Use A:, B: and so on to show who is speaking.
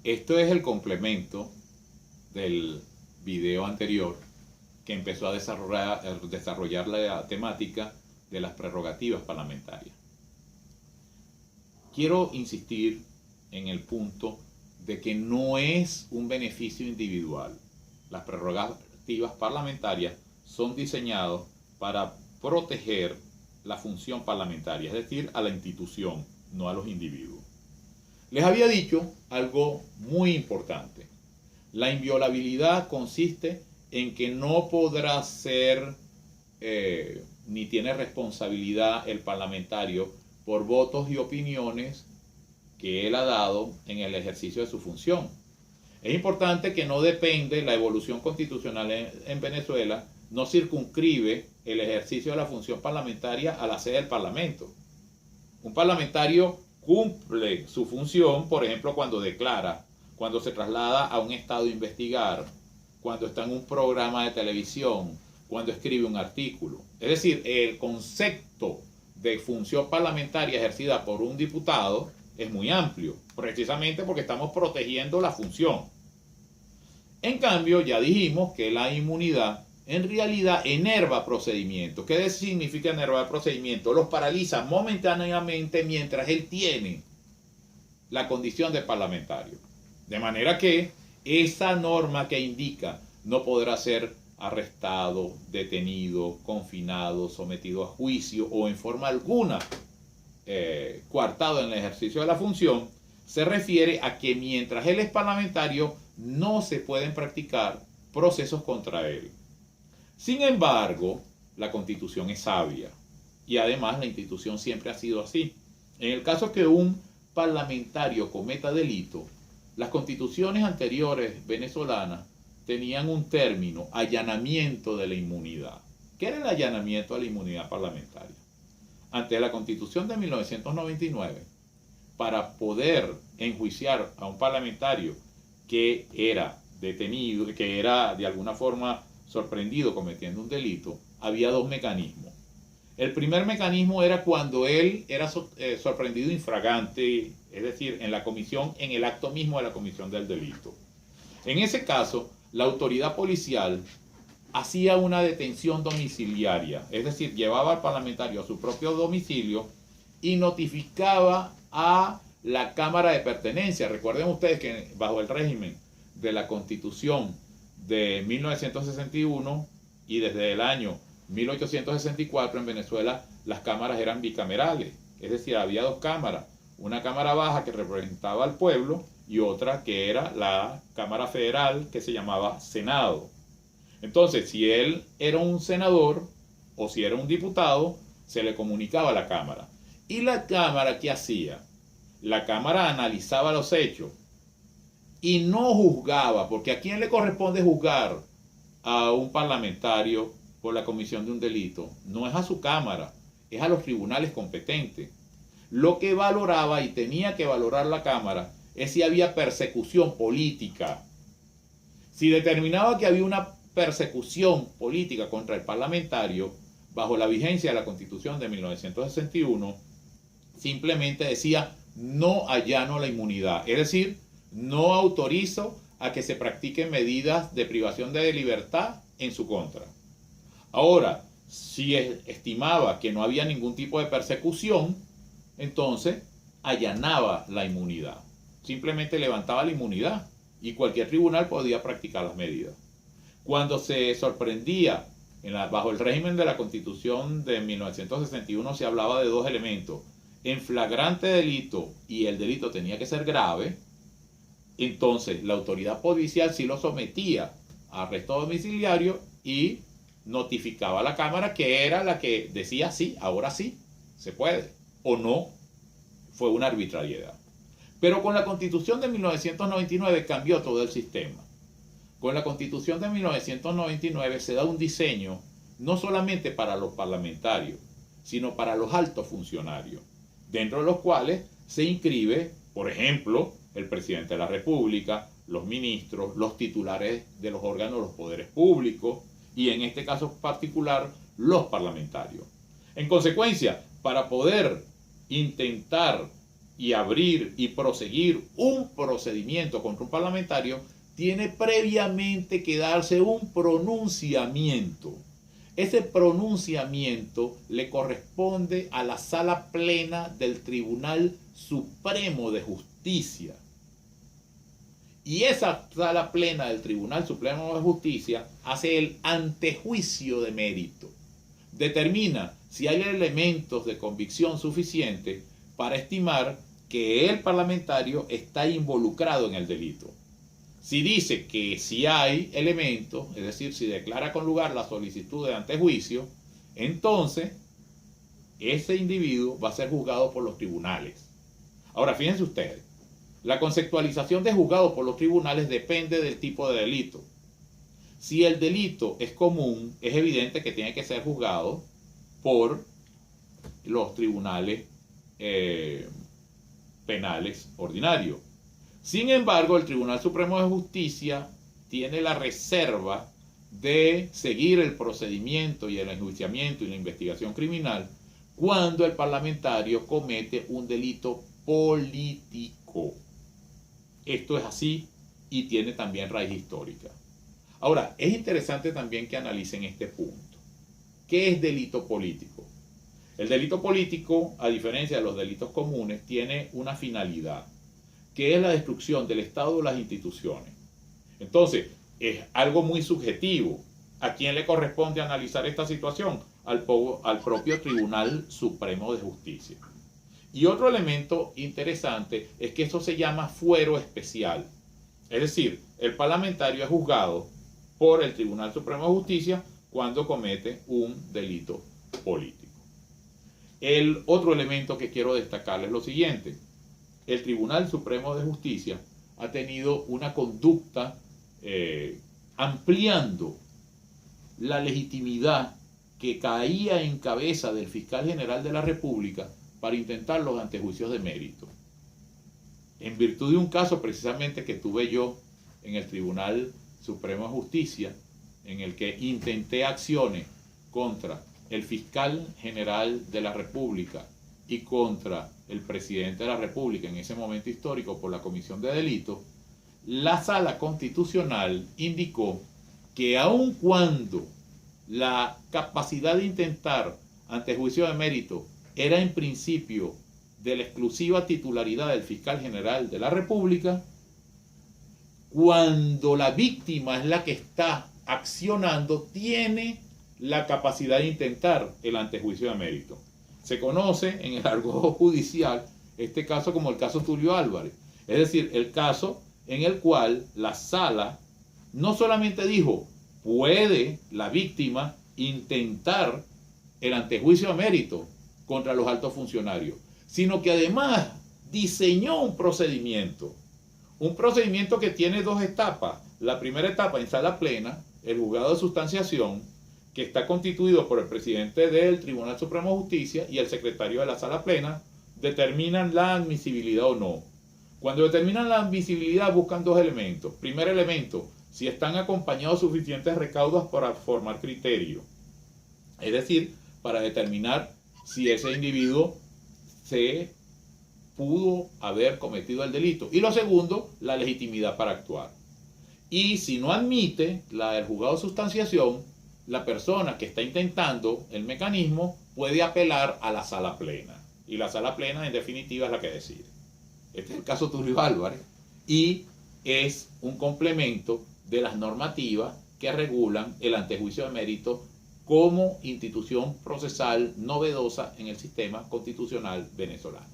A: Esto es el complemento del video anterior que empezó a desarrollar la temática de las prerrogativas parlamentarias. Quiero insistir en el punto de que no es un beneficio individual. Las prerrogativas parlamentarias son diseñadas para proteger la función parlamentaria, es decir, a la institución, no a los individuos. Les había dicho algo muy importante. La inviolabilidad consiste en que no podrá ser ni tiene responsabilidad el parlamentario por votos y opiniones que él ha dado en el ejercicio de su función. Es importante que no depende la evolución constitucional en Venezuela, no circunscribe el ejercicio de la función parlamentaria a la sede del Parlamento. Un parlamentario cumple su función, por ejemplo, cuando declara, cuando se traslada a un estado a investigar, cuando está en un programa de televisión, cuando escribe un artículo. Es decir, el concepto de función parlamentaria ejercida por un diputado es muy amplio, precisamente porque estamos protegiendo la función. En cambio, ya dijimos que la inmunidad en realidad enerva procedimientos. ¿Qué significa enervar procedimientos? Los paraliza momentáneamente mientras él tiene la condición de parlamentario. De manera que esa norma que indica no podrá ser arrestado, detenido, confinado, sometido a juicio o en forma alguna coartado en el ejercicio de la función, se refiere a que mientras él es parlamentario no se pueden practicar procesos contra él. Sin embargo, la Constitución es sabia y además la institución siempre ha sido así. En el caso que un parlamentario cometa delito, las constituciones anteriores venezolanas tenían un término, allanamiento de la inmunidad. ¿Qué era el allanamiento de la inmunidad parlamentaria? Ante la Constitución de 1999, para poder enjuiciar a un parlamentario que era detenido, que era de alguna forma sorprendido cometiendo un delito, había dos mecanismos. El primer mecanismo era cuando él era sorprendido infragante, es decir, en la comisión, en el acto mismo de la comisión del delito. En ese caso, la autoridad policial hacía una detención domiciliaria, es decir, llevaba al parlamentario a su propio domicilio y notificaba a la Cámara de Pertenencia. Recuerden ustedes que bajo el régimen de la Constitución de 1961 y desde el año 1864 en Venezuela las cámaras eran bicamerales, es decir, había dos cámaras, una cámara baja que representaba al pueblo y otra que era la Cámara Federal que se llamaba Senado. Entonces, si él era un senador o si era un diputado, se le comunicaba a la Cámara. ¿Y la Cámara qué hacía? La Cámara analizaba los hechos y no juzgaba, porque ¿a quién le corresponde juzgar a un parlamentario por la comisión de un delito? No es a su Cámara, es a los tribunales competentes. Lo que valoraba y tenía que valorar la Cámara es si había persecución política. Si determinaba que había una persecución política contra el parlamentario, bajo la vigencia de la Constitución de 1961, simplemente decía no allano la inmunidad, es decir, no autorizo a que se practiquen medidas de privación de libertad en su contra. Ahora, si estimaba que no había ningún tipo de persecución, entonces allanaba la inmunidad. Simplemente levantaba la inmunidad y cualquier tribunal podía practicar las medidas. Cuando se sorprendía, bajo el régimen de la Constitución de 1961 se hablaba de dos elementos, en flagrante delito y el delito tenía que ser grave, entonces la autoridad policial sí lo sometía a arresto domiciliario y notificaba a la Cámara que era la que decía sí, ahora sí, se puede, o no, fue una arbitrariedad. Pero con la Constitución de 1999 cambió todo el sistema. Con la Constitución de 1999 se da un diseño no solamente para los parlamentarios, sino para los altos funcionarios, dentro de los cuales se inscribe, por ejemplo, el presidente de la República, los ministros, los titulares de los órganos de los poderes públicos y en este caso particular los parlamentarios. En consecuencia, para poder intentar y abrir y proseguir un procedimiento contra un parlamentario, tiene previamente que darse un pronunciamiento. Ese pronunciamiento le corresponde a la sala plena del Tribunal Supremo de Justicia. Y esa sala plena del Tribunal Supremo de Justicia hace el antejuicio de mérito. Determina si hay elementos de convicción suficientes para estimar que el parlamentario está involucrado en el delito. Si dice que si hay elementos, es decir, si declara con lugar la solicitud de antejuicio, entonces ese individuo va a ser juzgado por los tribunales. Ahora, fíjense ustedes, la conceptualización de juzgado por los tribunales depende del tipo de delito. Si el delito es común, es evidente que tiene que ser juzgado por los tribunales penales ordinarios. Sin embargo, el Tribunal Supremo de Justicia tiene la reserva de seguir el procedimiento y el enjuiciamiento y la investigación criminal cuando el parlamentario comete un delito político. Esto es así y tiene también raíz histórica. Ahora, es interesante también que analicen este punto. ¿Qué es delito político? El delito político, a diferencia de los delitos comunes, tiene una finalidad, que es la destrucción del Estado o las instituciones. Entonces, es algo muy subjetivo. ¿A quién le corresponde analizar esta situación? Al propio Tribunal Supremo de Justicia. Y otro elemento interesante es que eso se llama fuero especial. Es decir, el parlamentario es juzgado por el Tribunal Supremo de Justicia cuando comete un delito político. El otro elemento que quiero destacar es lo siguiente. El Tribunal Supremo de Justicia ha tenido una conducta ampliando la legitimidad que caía en cabeza del fiscal general de la República para intentar los antejuicios de mérito. En virtud de un caso precisamente que tuve yo en el Tribunal Supremo de Justicia, en el que intenté acciones contra el fiscal general de la República y contra el presidente de la República en ese momento histórico por la comisión de delitos, la Sala Constitucional indicó que aun cuando la capacidad de intentar antejuicio de mérito era en principio de la exclusiva titularidad del fiscal general de la República, cuando la víctima es la que está accionando, tiene la capacidad de intentar el antejuicio de mérito. Se conoce en el argot judicial este caso como el caso Tulio Álvarez, es decir, el caso en el cual la sala no solamente dijo, puede la víctima intentar el antejuicio de mérito contra los altos funcionarios, sino que además diseñó un procedimiento que tiene dos etapas. La primera etapa en sala plena, el juzgado de sustanciación, que está constituido por el presidente del Tribunal Supremo de Justicia y el secretario de la sala plena, determinan la admisibilidad o no. Cuando determinan la admisibilidad buscan dos elementos. Primer elemento, si están acompañados suficientes recaudos para formar criterio. Es decir, para determinar si ese individuo se pudo haber cometido el delito. Y lo segundo, la legitimidad para actuar. Y si no admite el juzgado de sustanciación, la persona que está intentando el mecanismo puede apelar a la sala plena. Y la sala plena, en definitiva, es la que decide. Este es el caso Tulio Álvarez y es un complemento de las normativas que regulan el antejuicio de mérito como institución procesal novedosa en el sistema constitucional venezolano.